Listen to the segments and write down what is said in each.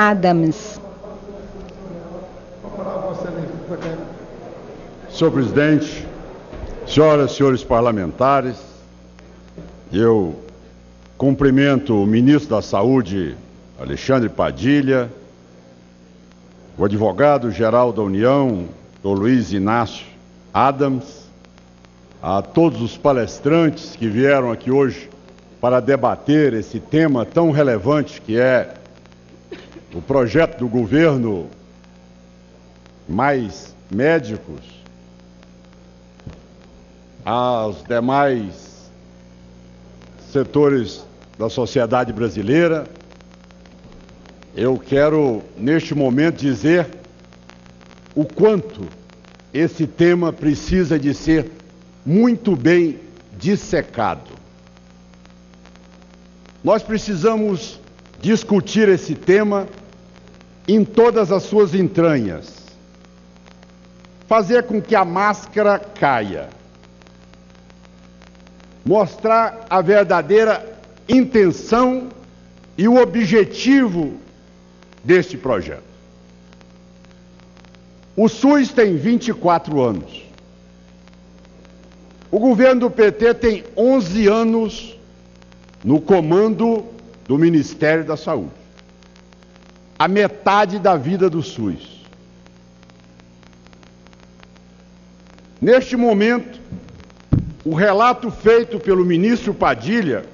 Adams. Senhor presidente, senhoras e senhores parlamentares, eu cumprimento o ministro da Saúde, Alexandre Padilha, o advogado-geral da União, Dr. Luiz Inácio Adams, a todos os palestrantes que vieram aqui hoje para debater esse tema tão relevante que é o projeto do governo Mais Médicos, aos demais setores da sociedade brasileira. Eu quero, neste momento, dizer o quanto esse tema precisa de ser muito bem dissecado. Nós precisamos discutir esse tema em todas as suas entranhas, fazer com que a máscara caia, mostrar a verdadeira intenção e o objetivo deste projeto. O SUS tem 24 anos. O governo do PT tem 11 anos no comando do Ministério da Saúde. A metade da vida do SUS. Neste momento, o relato feito pelo ministro Padilha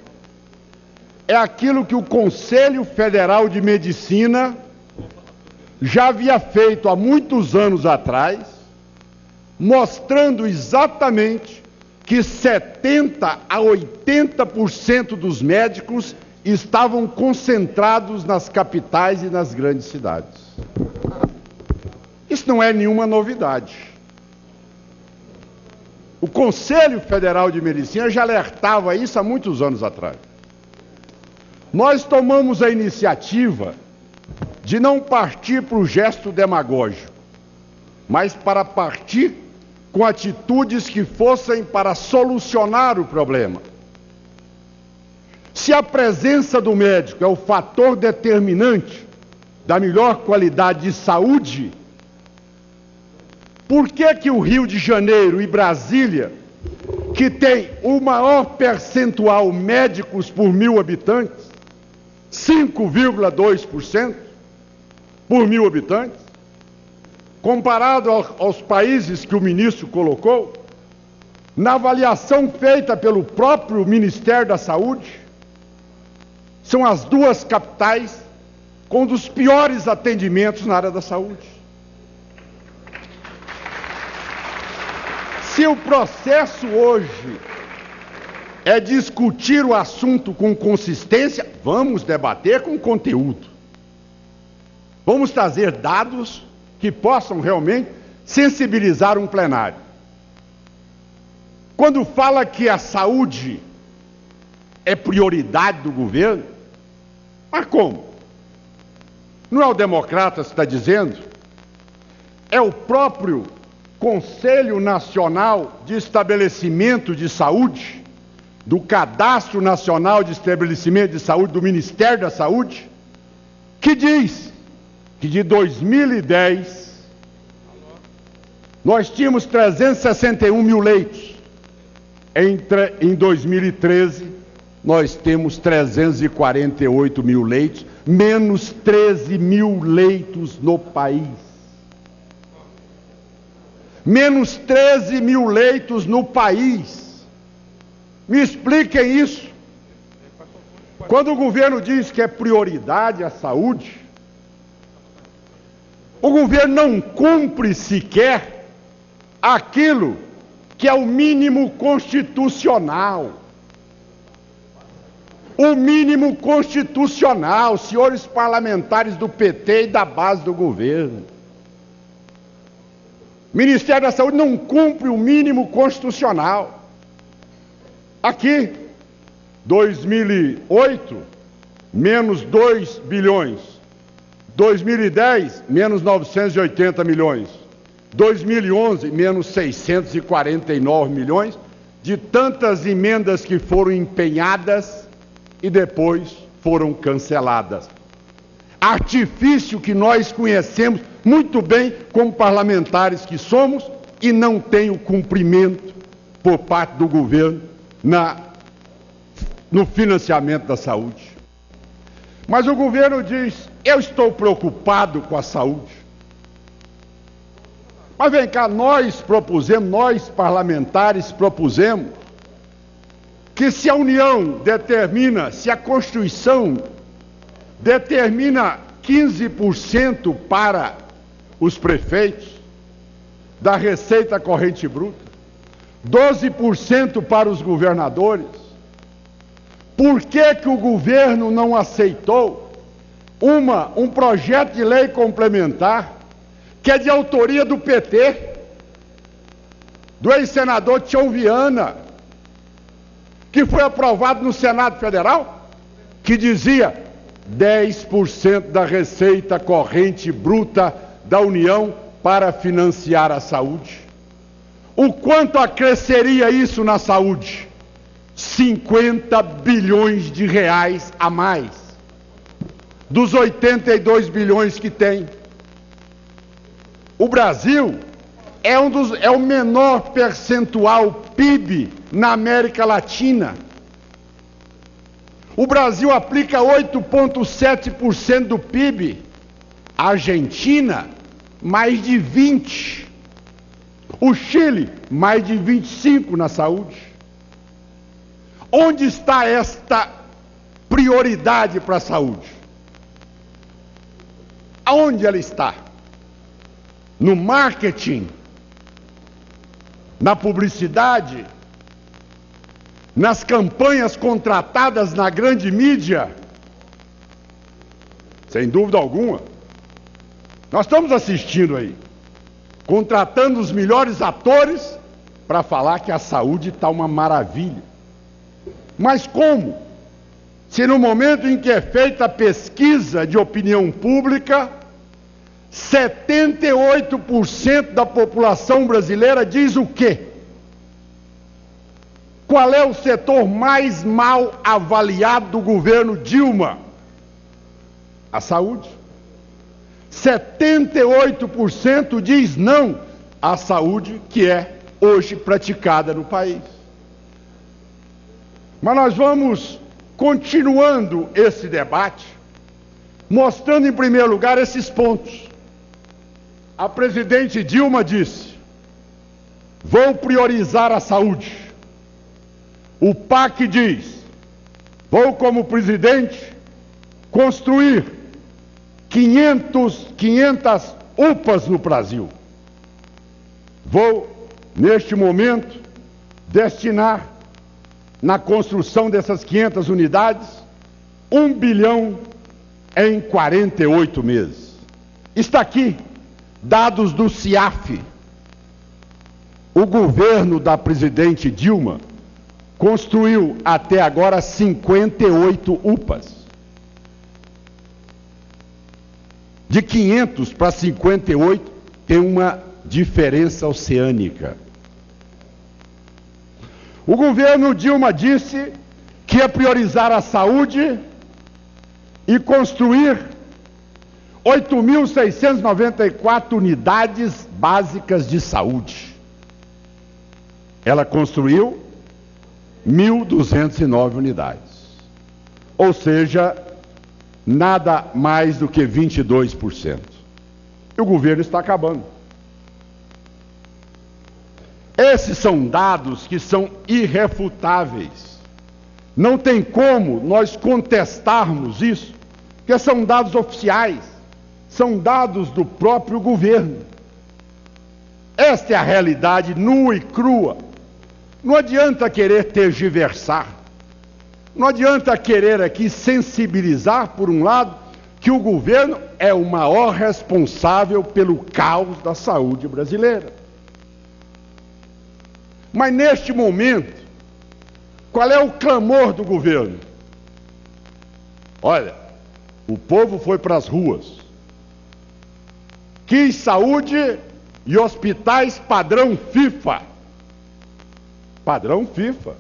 é aquilo que o Conselho Federal de Medicina já havia feito há muitos anos atrás, mostrando exatamente que 70% a 80% dos médicos estavam concentrados nas capitais e nas grandes cidades. Isso não é nenhuma novidade. O Conselho Federal de Medicina já alertava isso há muitos anos atrás. Nós tomamos a iniciativa de não partir para o gesto demagógico, mas para partir com atitudes que fossem para solucionar o problema. Se a presença do médico é o fator determinante da melhor qualidade de saúde, por que o Rio de Janeiro e Brasília, que tem o maior percentual médicos por 1.000 habitantes, 5,2% por 1.000 habitantes, comparado aos países que o ministro colocou, na avaliação feita pelo próprio Ministério da Saúde, são as duas capitais com um dos piores atendimentos na área da saúde. Se o processo hoje é discutir o assunto com consistência, vamos debater com conteúdo. Vamos trazer dados que possam realmente sensibilizar um plenário. Quando fala que a saúde é prioridade do governo, mas como? Não é o Democratas que está dizendo? É o próprio Conselho Nacional de Estabelecimento de Saúde, do Cadastro Nacional de Estabelecimento de Saúde, do Ministério da Saúde, que diz que de 2010 nós tínhamos 361 mil leitos. Em 2013 nós temos 348 mil leitos, menos 13 mil leitos no país. Menos 13 mil leitos no país. Me expliquem isso. Quando o governo diz que é prioridade a saúde, o governo não cumpre sequer aquilo que é o mínimo constitucional. O mínimo constitucional, senhores parlamentares do PT e da base do governo. O Ministério da Saúde não cumpre o mínimo constitucional. Aqui, 2008, menos 2 bilhões. 2010, menos 980 milhões. 2011, menos 649 milhões, de tantas emendas que foram empenhadas e depois foram canceladas. artifício que nós conhecemos muito bem como parlamentares que somos e não tem o cumprimento por parte do governo no financiamento da saúde. Mas o governo diz: eu estou preocupado com a saúde. Mas vem cá, nós parlamentares propusemos que se a União determina, se a Constituição determina 15% para os prefeitos da receita corrente bruta, 12% para os governadores, por que o governo não aceitou um projeto de lei complementar que é de autoria do PT, do ex-senador Tião Viana, que foi aprovado no Senado Federal, que dizia 10% da receita corrente bruta da União para financiar a saúde? O quanto acresceria isso na saúde? 50 bilhões de reais a mais, dos 82 bilhões que tem. O Brasil é o menor percentual PIB na América Latina. O Brasil aplica 8,7% do PIB. A Argentina, mais de 20%. O Chile, mais de 25% na saúde. Onde está esta prioridade para a saúde? Aonde ela está? No marketing? Na publicidade? Nas campanhas contratadas na grande mídia? Sem dúvida alguma. Nós estamos assistindo aí, contratando os melhores atores para falar que a saúde está uma maravilha. Mas como? Se no momento em que é feita a pesquisa de opinião pública, 78% da população brasileira diz o quê? Qual é o setor mais mal avaliado do governo Dilma? A saúde. 78% diz não à saúde que é hoje praticada no país. Mas nós vamos continuando esse debate, mostrando em primeiro lugar esses pontos. A presidente Dilma disse: vou priorizar a saúde. O PAC diz: vou, como presidente, construir 500 UPAs no Brasil. Vou, neste momento, destinar na construção dessas 500 unidades 1 bilhão em 48 meses. Está aqui dados do CIAF. O governo da presidente Dilma construiu até agora 58 UPAs. De 500 para 58 tem uma diferença oceânica. O governo Dilma disse que ia priorizar a saúde e construir 8.694 unidades básicas de saúde. Ela construiu 1.209 unidades. Ou seja, nada mais do que 22%. E o governo está acabando. Esses são dados que são irrefutáveis. Não tem como nós contestarmos isso, porque são dados oficiais, são dados do próprio governo. Esta é a realidade nua e crua. Não adianta querer tergiversar. Não adianta querer aqui sensibilizar, por um lado, que o governo é o maior responsável pelo caos da saúde brasileira. Mas neste momento, qual é o clamor do governo? Olha, o povo foi para as ruas, quis saúde e hospitais padrão FIFA. Padrão FIFA.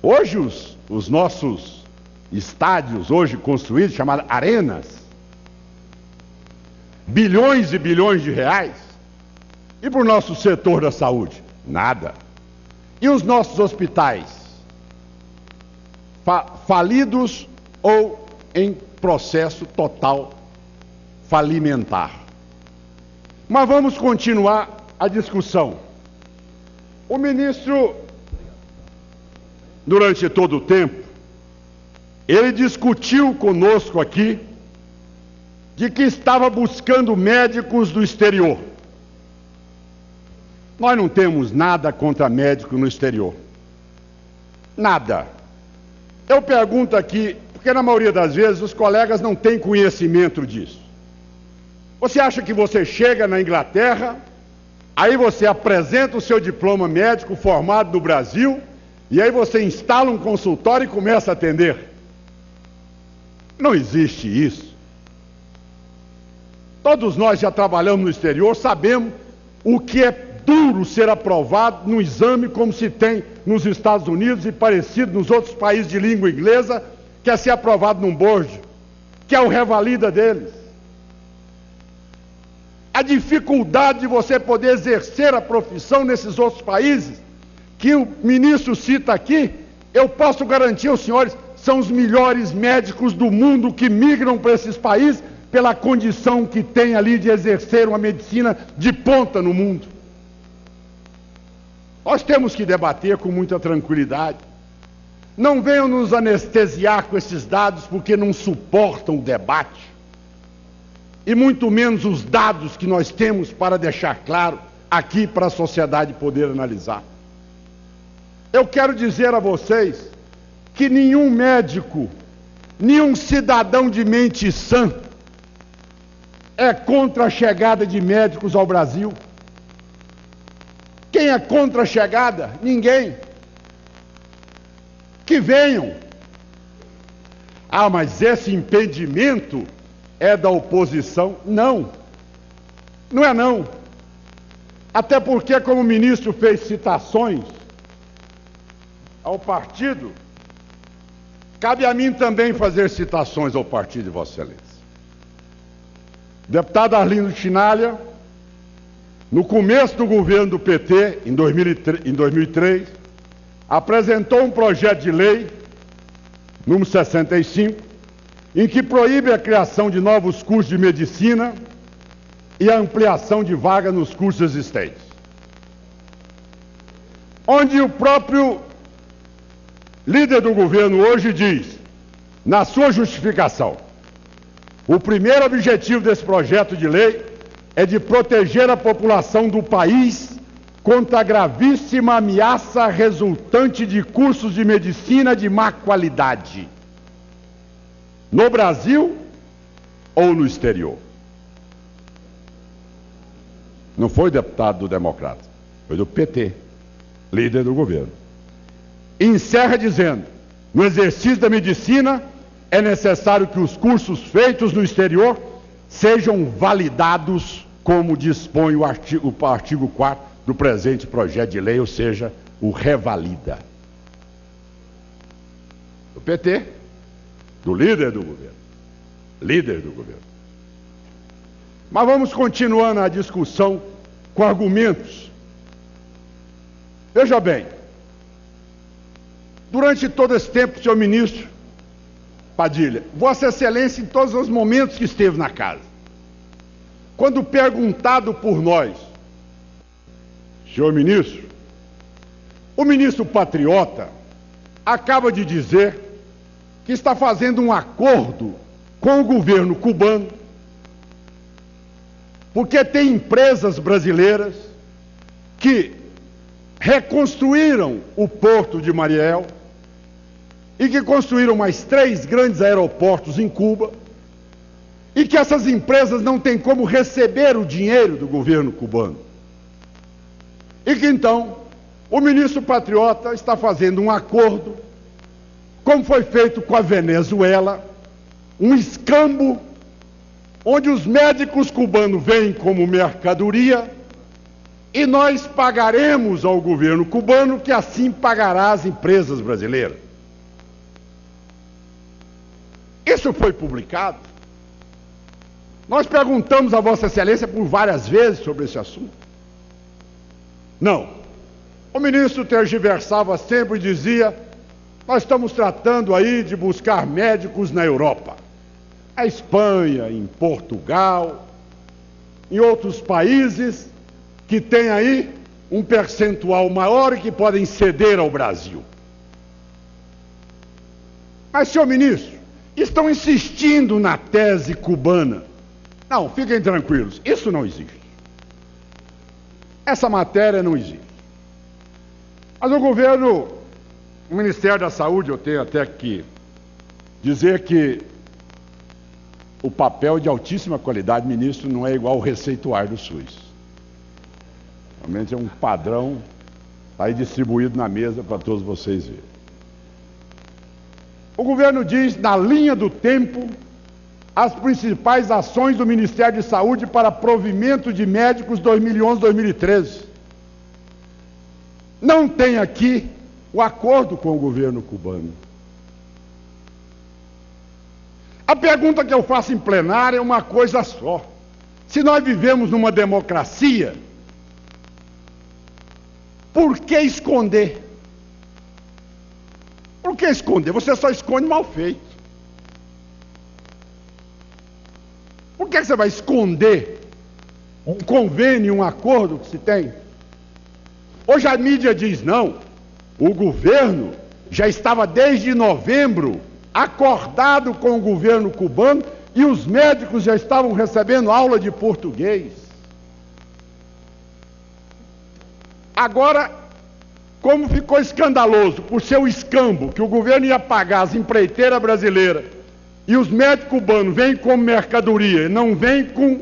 Hoje os nossos estádios hoje construídos, chamadas arenas, bilhões e bilhões de reais. E para o nosso setor da saúde? Nada. E os nossos hospitais? Falidos ou em processo total falimentar. Mas vamos continuar a discussão. O ministro, durante todo o tempo, ele discutiu conosco aqui de que estava buscando médicos do exterior. Nós não temos nada contra médico no exterior. Nada. Eu pergunto aqui, porque na maioria das vezes os colegas não têm conhecimento disso. Você acha que você chega na Inglaterra, aí você apresenta o seu diploma médico formado no Brasil, e aí você instala um consultório e começa a atender? Não existe isso. Todos nós já trabalhamos no exterior, sabemos o que é duro ser aprovado no exame, como se tem nos Estados Unidos e parecido nos outros países de língua inglesa, que é ser aprovado num bojo, que é o revalida deles. A dificuldade de você poder exercer a profissão nesses outros países, que o ministro cita aqui, eu posso garantir aos senhores, são os melhores médicos do mundo que migram para esses países pela condição que tem ali de exercer uma medicina de ponta no mundo. Nós temos que debater com muita tranquilidade. Não venham nos anestesiar com esses dados porque não suportam o debate. E muito menos os dados que nós temos para deixar claro aqui para a sociedade poder analisar. Eu quero dizer a vocês que nenhum médico, nenhum cidadão de mente sã é contra a chegada de médicos ao Brasil. Quem é contra a chegada? Ninguém. Que venham. Ah, mas esse impedimento é da oposição? Não. Não é não. Até porque, como o ministro fez citações ao partido, cabe a mim também fazer citações ao partido de Vossa Excelência. Deputado Arlindo Chinalha, no começo do governo do PT, em 2003, apresentou um projeto de lei, número 65, em que proíbe a criação de novos cursos de medicina e a ampliação de vagas nos cursos existentes. Onde o próprio líder do governo hoje diz, na sua justificação, o primeiro objetivo desse projeto de lei é de proteger a população do país contra a gravíssima ameaça resultante de cursos de medicina de má qualidade, no Brasil ou no exterior. Não foi deputado do Democrata, foi do PT, líder do governo. E encerra dizendo, no exercício da medicina é necessário que os cursos feitos no exterior sejam validados como dispõe o artigo 4º do presente projeto de lei, ou seja, o revalida. Do PT, do líder do governo. Líder do governo. Mas vamos continuando a discussão com argumentos. Veja bem, durante todo esse tempo, senhor ministro Padilha, Vossa Excelência, em todos os momentos que esteve na casa, quando perguntado por nós, senhor ministro, o ministro patriota acaba de dizer que está fazendo um acordo com o governo cubano, porque tem empresas brasileiras que reconstruíram o porto de Mariel e que construíram mais 3 grandes aeroportos em Cuba, e que essas empresas não têm como receber o dinheiro do governo cubano. E que então o ministro patriota está fazendo um acordo, como foi feito com a Venezuela, um escambo, onde os médicos cubanos vêm como mercadoria e nós pagaremos ao governo cubano, que assim pagará às empresas brasileiras. Isso foi publicado. Nós perguntamos a Vossa Excelência por várias vezes sobre esse assunto. Não. O ministro tergiversava sempre e dizia: nós estamos tratando aí de buscar médicos na Europa. Na Espanha, em Portugal, em outros países que têm aí um percentual maior e que podem ceder ao Brasil. Mas, senhor ministro, estão insistindo na tese cubana. Não, fiquem tranquilos, isso não existe. Essa matéria não existe. Mas o governo, o Ministério da Saúde, eu tenho até que dizer que o papel de altíssima qualidade, ministro, não é igual ao receituário do SUS. Realmente é um padrão, está aí distribuído na mesa para todos vocês verem. O governo diz, na linha do tempo, as principais ações do Ministério de Saúde para provimento de médicos 2011-2013. Não tem aqui o acordo com o governo cubano. A pergunta que eu faço em plenário é uma coisa só. Se nós vivemos numa democracia, por que esconder? Por que esconder? Você só esconde mal feito. Por que você vai esconder um convênio, um acordo que se tem? Hoje a mídia diz não. O governo já estava desde novembro acordado com o governo cubano e os médicos já estavam recebendo aula de português. Agora, como ficou escandaloso por ser o escambo que o governo ia pagar às empreiteiras brasileiras e os médicos cubanos vêm como mercadoria, não vêm com...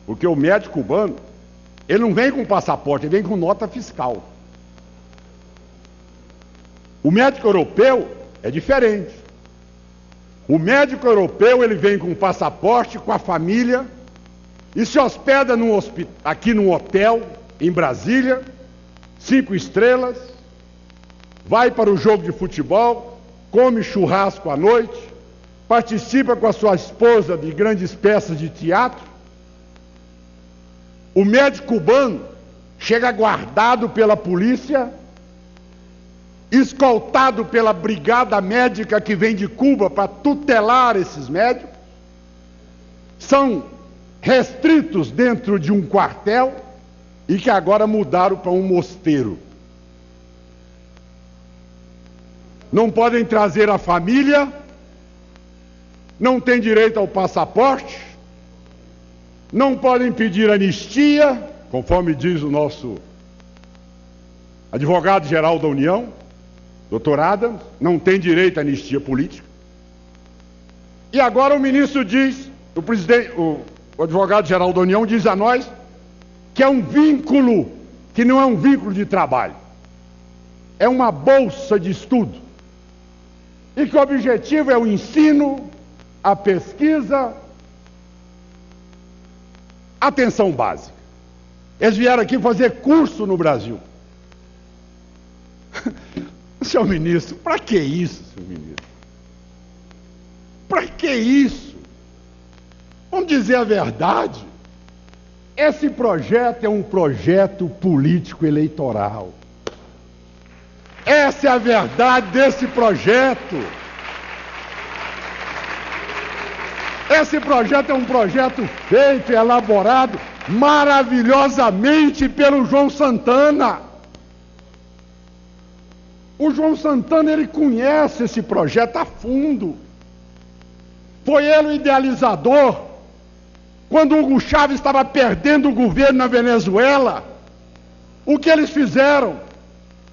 Porque o médico cubano, ele não vem com passaporte, ele vem com nota fiscal. O médico europeu é diferente. O médico europeu, ele vem com passaporte, com a família, e se hospeda aqui num hotel, em Brasília, 5 estrelas, vai para o jogo de futebol, come churrasco à noite, participa com a sua esposa de grandes peças de teatro. O médico cubano chega guardado pela polícia, escoltado pela brigada médica que vem de Cuba para tutelar esses médicos, são restritos dentro de um quartel e que agora mudaram para um mosteiro. Não podem trazer a família, não têm direito ao passaporte, não podem pedir anistia, conforme diz o nosso advogado-geral da União, Dr. Adams, não tem direito à anistia política. E agora o ministro diz, o advogado-geral da União diz a nós que é um vínculo, que não é um vínculo de trabalho, é uma bolsa de estudo, e que o objetivo é o ensino, a pesquisa, a atenção básica. Eles vieram aqui fazer curso no Brasil. Senhor ministro, para que isso, senhor ministro? Para que isso? Vamos dizer a verdade. Esse projeto é um projeto político eleitoral. Essa é a verdade desse projeto. Esse projeto é um projeto feito e elaborado maravilhosamente pelo João Santana. O João Santana, ele conhece esse projeto a fundo. Foi ele o idealizador. Quando Hugo Chávez estava perdendo o governo na Venezuela, o que eles fizeram?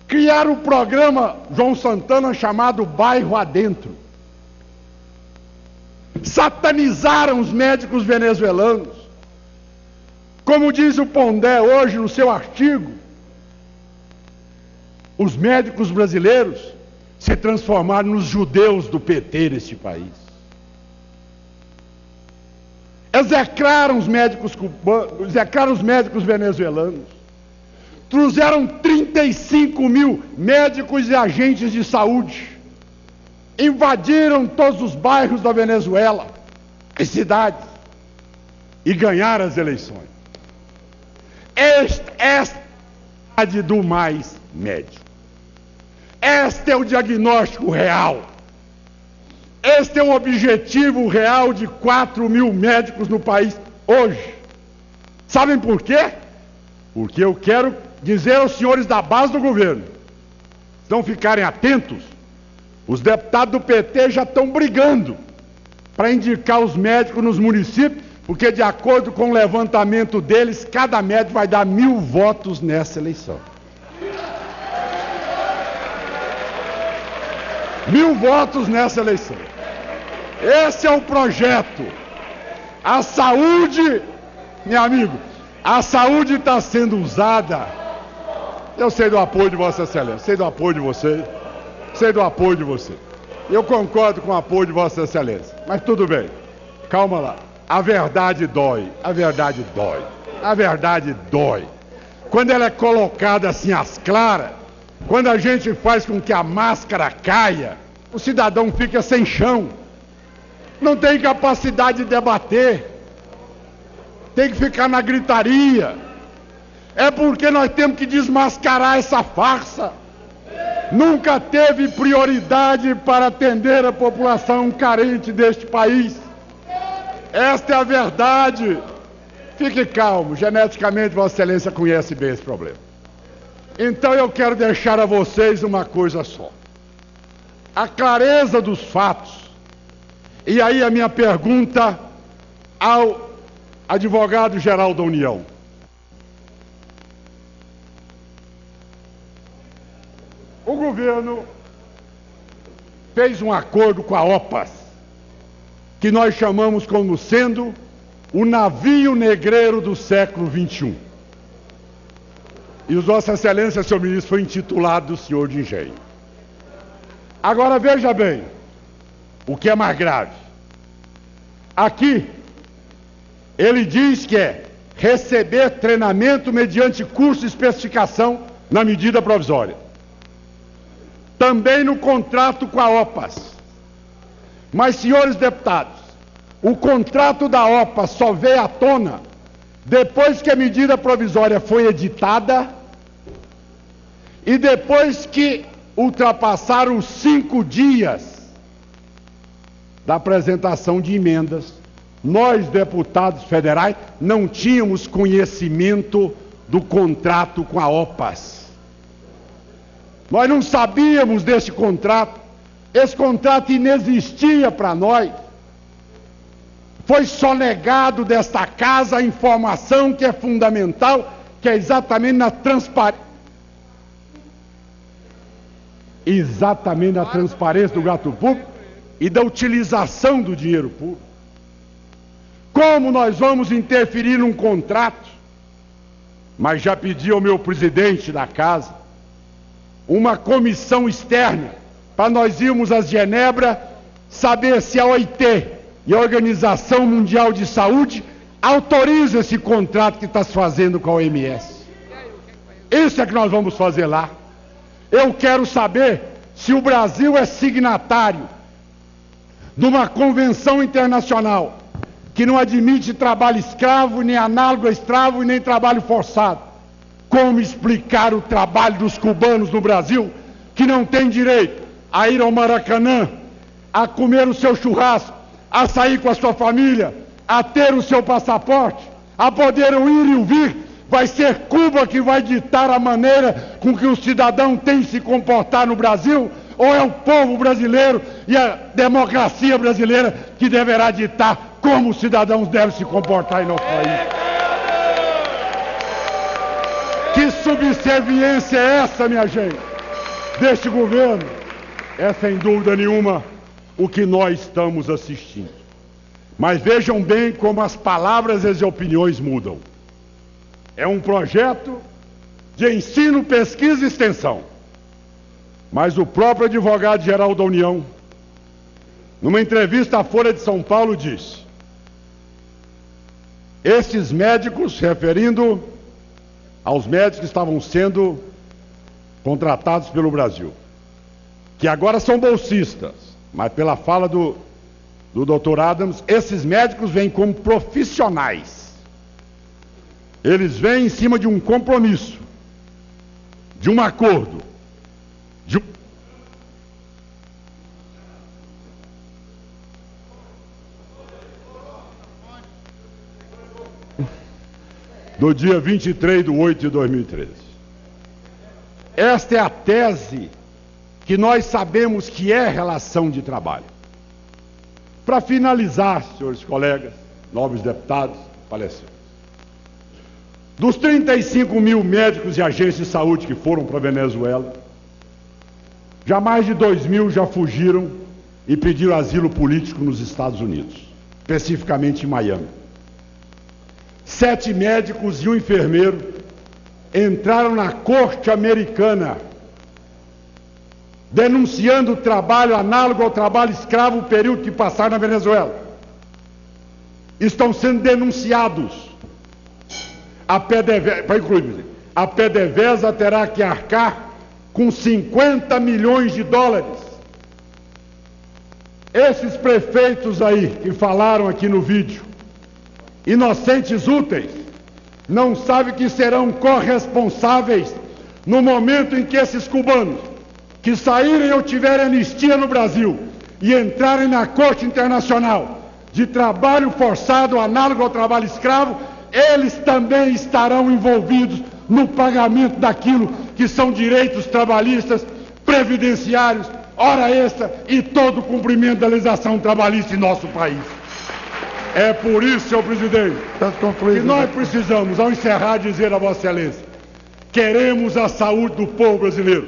Criaram o programa João Santana chamado Bairro Adentro. Satanizaram os médicos venezuelanos. Como diz o Pondé hoje no seu artigo, os médicos brasileiros se transformaram nos judeus do PT neste país. Execraram os médicos cubanos, execraram os médicos venezuelanos. Trouxeram 35 mil médicos e agentes de saúde invadiram todos os bairros da Venezuela e cidades e ganharam as eleições. Esta é a cidade do mais médio. Este é o diagnóstico real. Este é o objetivo real de 4 mil médicos no país hoje. Sabem por quê? Porque eu quero dizer aos senhores da base do governo, se não ficarem atentos, os deputados do PT já estão brigando para indicar os médicos nos municípios, porque de acordo com o levantamento deles, cada médico vai dar 1.000 votos nessa eleição. 1.000 votos nessa eleição. Esse é o projeto. A saúde, meu amigo, a saúde está sendo usada. Eu sei do apoio de Vossa Excelência, sei do apoio de você, sei do apoio de você. Eu concordo com o apoio de Vossa Excelência, mas tudo bem, calma lá. A verdade dói, a verdade dói, a verdade dói. Quando ela é colocada assim às claras, quando a gente faz com que a máscara caia, o cidadão fica sem chão, não tem capacidade de debater, tem que ficar na gritaria. É porque nós temos que desmascarar essa farsa. Nunca teve prioridade para atender a população carente deste país. Esta é a verdade. Fique calmo, geneticamente Vossa Excelência conhece bem esse problema. Então eu quero deixar a vocês uma coisa só. A clareza dos fatos. E aí a minha pergunta ao advogado-geral da União. O governo fez um acordo com a OPAS, que nós chamamos como sendo o navio negreiro do século XXI. E Vossa Excelência, senhor ministro, foi intitulado senhor de engenho. Agora veja bem, o que é mais grave. Aqui, ele diz que é receber treinamento mediante curso de especificação na medida provisória. Também no contrato com a OPAS. Mas, senhores deputados, o contrato da OPAS só veio à tona depois que a medida provisória foi editada e depois que ultrapassaram os 5 dias da apresentação de emendas. Nós, deputados federais, não tínhamos conhecimento do contrato com a OPAS. Nós não sabíamos desse contrato. Esse contrato inexistia para nós. Foi sonegado desta casa a informação que é fundamental, que é exatamente na transparência. Exatamente na transparência do gasto público e da utilização do dinheiro público. Como nós vamos interferir num contrato? Mas já pedi ao meu presidente da casa uma comissão externa para nós irmos a Genebra saber se a OIT e a Organização Mundial de Saúde autorizam esse contrato que está se fazendo com a OMS. Isso é que nós vamos fazer lá. Eu quero saber se o Brasil é signatário de uma convenção internacional que não admite trabalho escravo, nem análogo a escravo e nem trabalho forçado. Como explicar o trabalho dos cubanos no Brasil, que não tem direito a ir ao Maracanã, a comer o seu churrasco, a sair com a sua família, a ter o seu passaporte, a poder ir e vir? Vai ser Cuba que vai ditar a maneira com que o cidadão tem de se comportar no Brasil? Ou é o povo brasileiro e a democracia brasileira que deverá ditar como os cidadãos devem se comportar em nosso país? Que subserviência é essa, minha gente, deste governo? É sem dúvida nenhuma o que nós estamos assistindo. Mas vejam bem como as palavras e as opiniões mudam. É um projeto de ensino, pesquisa e extensão. Mas o próprio advogado-geral da União, numa entrevista à Folha de São Paulo, disse: esses médicos, referindo aos médicos que estavam sendo contratados pelo Brasil, que agora são bolsistas, mas pela fala do Dr. Adams, esses médicos vêm como profissionais. Eles vêm em cima de um compromisso, de um acordo, do dia 23/8/2013. Esta é a tese que nós sabemos que é relação de trabalho. Para finalizar, senhores colegas, nobres deputados, palestrantes, dos 35 mil médicos e agentes de saúde que foram para a Venezuela, já mais de 2 mil já fugiram e pediram asilo político nos Estados Unidos, especificamente em Miami. 7 médicos e um enfermeiro entraram na corte americana denunciando o trabalho análogo ao trabalho escravo, o período que passaram na Venezuela. Estão sendo denunciados. A PDVSA terá que arcar com 50 milhões de dólares. Esses prefeitos aí que falaram aqui no vídeo, inocentes úteis, não sabem que serão corresponsáveis no momento em que esses cubanos que saírem ou tiverem anistia no Brasil e entrarem na Corte Internacional de trabalho forçado análogo ao trabalho escravo, eles também estarão envolvidos no pagamento daquilo que são direitos trabalhistas, previdenciários, hora extra e todo o cumprimento da legislação trabalhista em nosso país. É por isso, senhor presidente, que nós precisamos, ao encerrar, dizer a Vossa Excelência: queremos a saúde do povo brasileiro,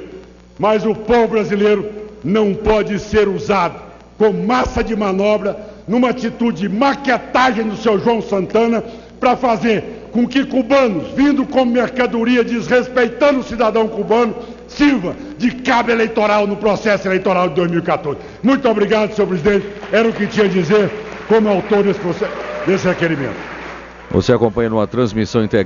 mas o povo brasileiro não pode ser usado como massa de manobra numa atitude de maquetagem do seu João Santana para fazer com que cubanos, vindo como mercadoria, desrespeitando o cidadão cubano, sirva de cabo eleitoral no processo eleitoral de 2014. Muito obrigado, senhor presidente. Era o que tinha a dizer como autor desse requerimento. Você acompanha numa transmissão integrada